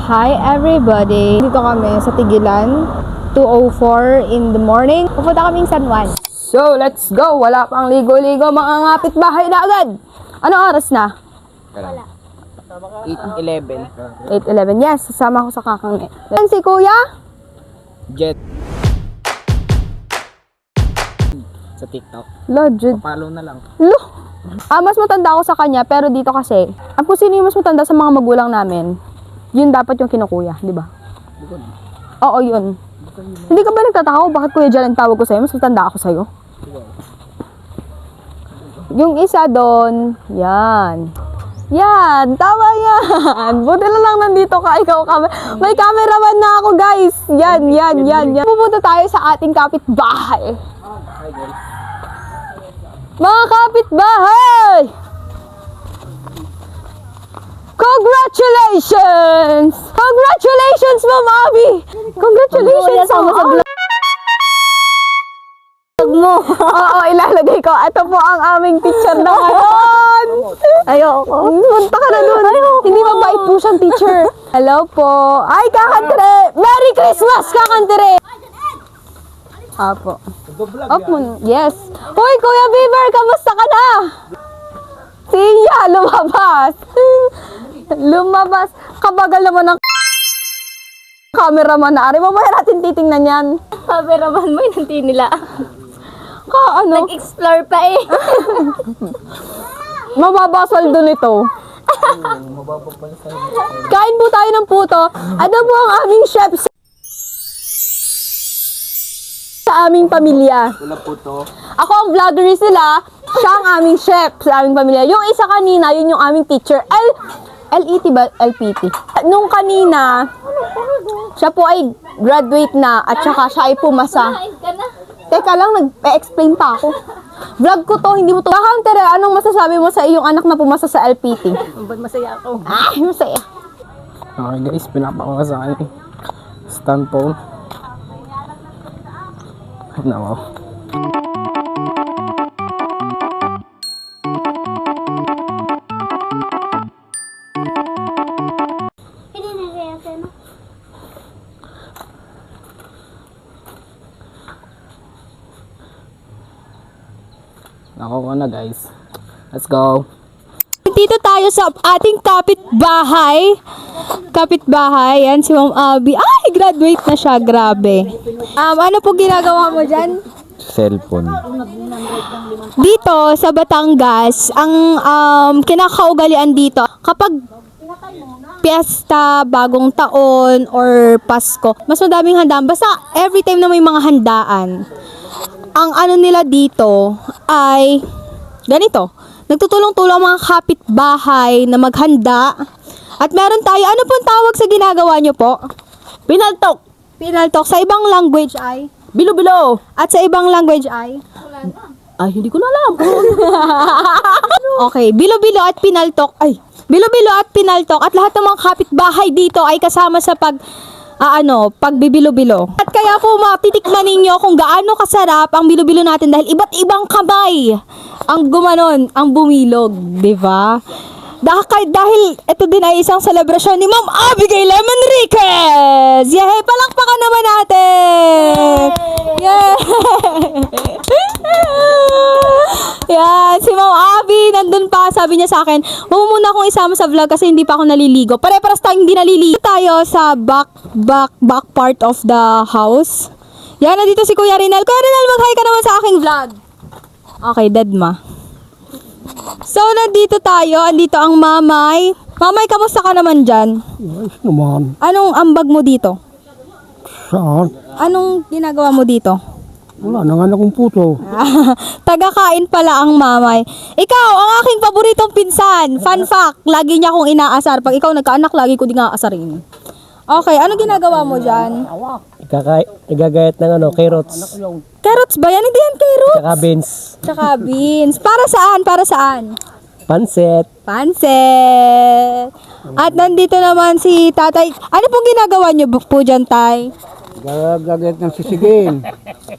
Hi everybody! Dito kami sa Tigilan, 2:04 in the morning. Pupunta kaming San Juan. So, let's go! Wala pang ligo-ligo, mga ngapit bahay na agad! Anong oras na? Wala. 8:11. 8:11. Yes, sasama ko sa kakang. Yan si Kuya? Jet. Sa TikTok. Legit. Follow na lang. Mas matanda ako sa kanya, pero dito kasi, kung sino yung mas matanda sa mga magulang namin, yun dapat yung kinukuya, di ba? Oo, yun. Hindi ka ba nagtataka bakit Kuya Jan ang tawag ko sa'yo? Mas matanda ako sa'yo. Yung isa doon, yan. Yan, tama yan. Buti na lang nandito ka, ikaw kami. May cameraman na ako, guys. Yan. Pupunta tayo sa ating kapitbahay. Hi guys. Mga kapitbahay! Congratulations! Congratulations, Ma'am Abby! Congratulations sa vlog mo. Oo, ilalagay ko. Ito po ang aming teacher na ngayon. Ayoko. Punta ka na dun. Hindi mabait po siyang teacher. Hello po. Ay, Kakantere! Merry Christmas, Kakantere! Apo. Yes. Hoy, Kuya Beaver, kamusta ka na? Siya, lumabas. Lumabas. Kabagal naman ng cameraman na. Ari, mamaya natin titingnan yan. Cameraman mo, hinanti nila. Ano? Nag-explore pa eh. Mababa sweldo nito. Kain po tayo ng puto. Ano po ang aming chef sa aming pamilya? Wala po to. Ako ang vlogger sila, siya ang aming chef sa aming pamilya. Yung isa kanina, yun yung aming teacher. LET ba? LPT. Nung kanina, siya po ay graduate na at saka siya ay pumasa. Kain ka na. Teka lang, nag-explain pa ako. Vlog ko to, hindi mo to. Kakantere, anong masasabi mo sa iyong anak na pumasa sa LPT? Ba't masaya ako? Ay, masaya. Okay guys, pinapakawa sa akin. Stand phone. Wow. Hindi na kaya ka na. Nakuha na guys. Let's go. Dito tayo sa ating kapitbahay. Kapitbahay, yan si Ma'am Abby. Ay, graduate na siya, grabe. Ano po ginagawa mo dyan? Cellphone. Dito sa Batangas, ang kinakaugalian dito, kapag piyesta, bagong taon, or Pasko, mas madaming handaan. Basta every time na may mga handaan, ang ano nila dito ay ganito. Nagtutulong-tulong ang mga kapitbahay na maghanda. At meron tayo, ano pong tawag sa ginagawa nyo po? Pinaltok. Pinaltok. Sa ibang language ay? Bilo-bilo. At sa ibang language ay? Ay, hindi ko na alam. Okay, bilo-bilo at pinaltok. Ay, bilo-bilo at pinaltok. At lahat ng mga kapitbahay dito ay kasama sa pagbibilo-bilo. At kaya po matitikman ninyo kung gaano kasarap ang bilo-bilo natin dahil iba't ibang kamay ang gumanon, ang bumilog, di ba? Dahil ito din ay isang selebrasyon ni Ma'am Abigail Enriquez! Yay! Palakpakan naman natin! Yay! Yan, si Ma'am Abby nandun pa, sabi niya sa akin, huwag mo muna akong isama sa vlog kasi hindi pa ako naliligo. Pare-paras tayong hindi naliligo. Tayo sa back part of the house. Yan, nandito si Kuya Rinal. Kuya Rinal, mag-hi ka naman sa aking vlog. Okay, dead ma. So, nandito tayo. Andito ang mamay. Mamay, kamusta ka naman dyan? Ayos naman. Anong ambag mo dito? Saan? Anong ginagawa mo dito? Wala na nga akong puto. Taga-kain pala ang mamay. Ikaw, ang aking paboritong pinsan. Fun fact, lagi niya akong inaasar. Pag ikaw nagkaanak, lagi ko din aasarin. Okay, ano ginagawa mo dyan? Igagayat ng carrots. Carrots ba yan? Hindi yan carrots. Tsaka beans. Tsaka beans. Para saan? Para saan? Pansit. Pansit. At nandito naman si tatay. Ano pong ginagawa niyo po dyan, tay? Gagagayat ng sisigin.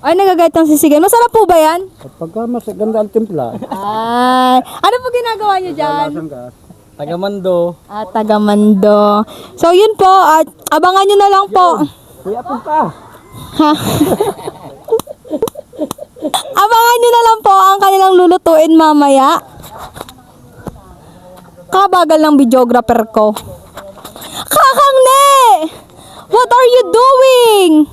Ay, nagagayat ng sisigan. Masarap po ba yan? Kapag mas ganda ang timpla, Ay. Ano po ginagawa niyo dyan? lasang gas. Tagamando. At taga-Mando. So, yun po. At abangan nyo na lang po. Kuya po pa. Ha? Abangan nyo na lang po ang kanilang lulutuin mamaya. Kabagal ng videographer ko. Kakangne! What are you doing?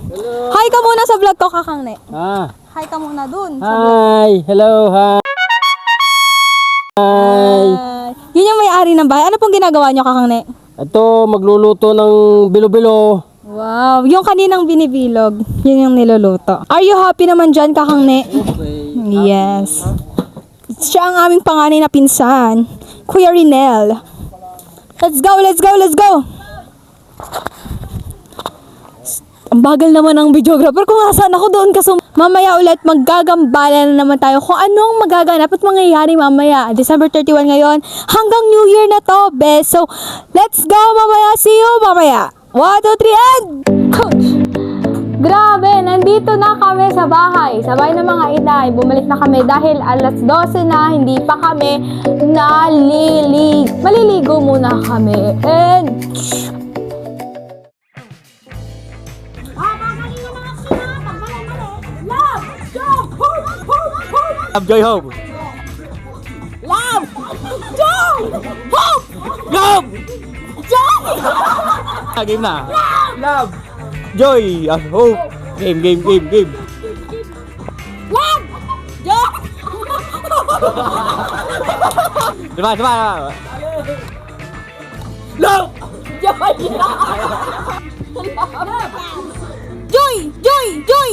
Hi ka muna sa vlog ko, Kakangne. Ah. Hi ka muna dun. Hi. Hello. Hi. Hi. Yun yung may-ari ng bahay. Ano pong ginagawa nyo, Kakangne? Ito, magluluto ng bilo-bilo. Wow, yung kaninang binibilog, yun yung niluluto. Are you happy naman dyan, Kakangne? Yes. Siya ang aming panganay na pinsan, Kuya Rinel. Let's go, let's go, let's go! Ang bagal naman ng videographer. Kung nasaan ako doon kasi mamaya ulit maggagambala na naman tayo kung anong magaganap at mangyayari mamaya. December 31 ngayon hanggang New Year na to, bes. So, let's go mamaya. See you mamaya. 1, 2, 3, and... Coach! Grabe, nandito na kami sa bahay. Sa bahay ng mga inay. Bumalik na kami dahil alas 12 na, hindi pa kami maliligo muna kami. And... Love, joy, hope. Love! Joy! Hope! Love! Joy! Game na. Love. Joy. Hope. Game. Love! Joy! Diba. Love. Joy! Joy! Joy!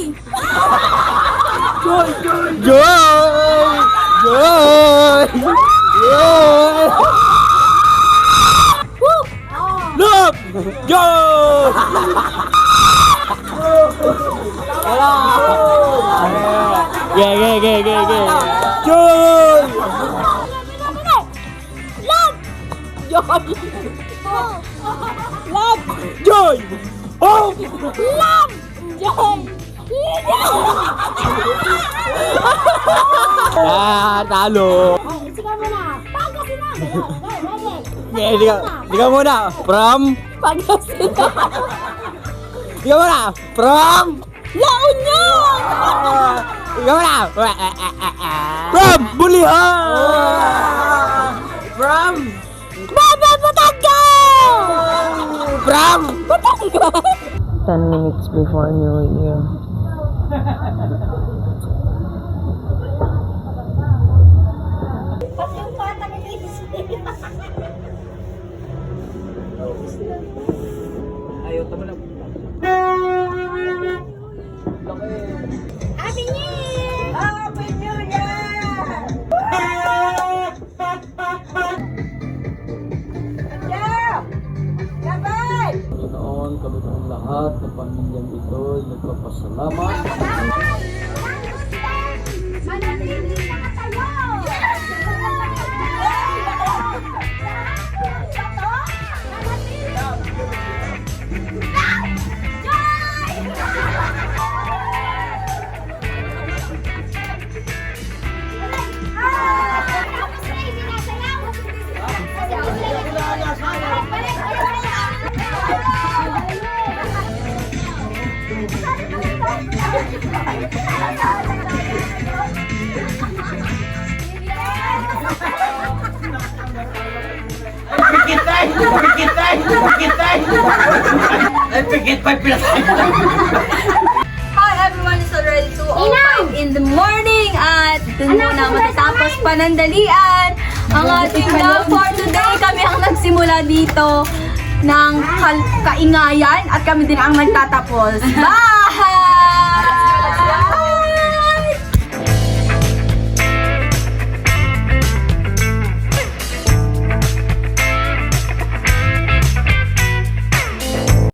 Joy! Love. Joy. Yeah. Joy. Love! Joy. Hope. Love! Joy! Talo. Sigaw mo na. Pangasinan. Liga muna. From. Pagkasinan! Liga muna. From. La Union! Liga muna. From. Bulihan. From. Bebe Batangas! From. Batangas! 10 minutes before New Year. Ayaw, tama na. Happy New Year! Happy New Year! Yeah! Labay! Noon kami ng lahat ng pamilyang ito ay nagpapasalamat. Manatili na tayo! Hi everyone, it's already 2:05 in the morning at dun muna matatapos panandalian ang ating vlog for today. Kami ang nagsimula dito ng kaingayan at kami din ang nagtatapos. Bye!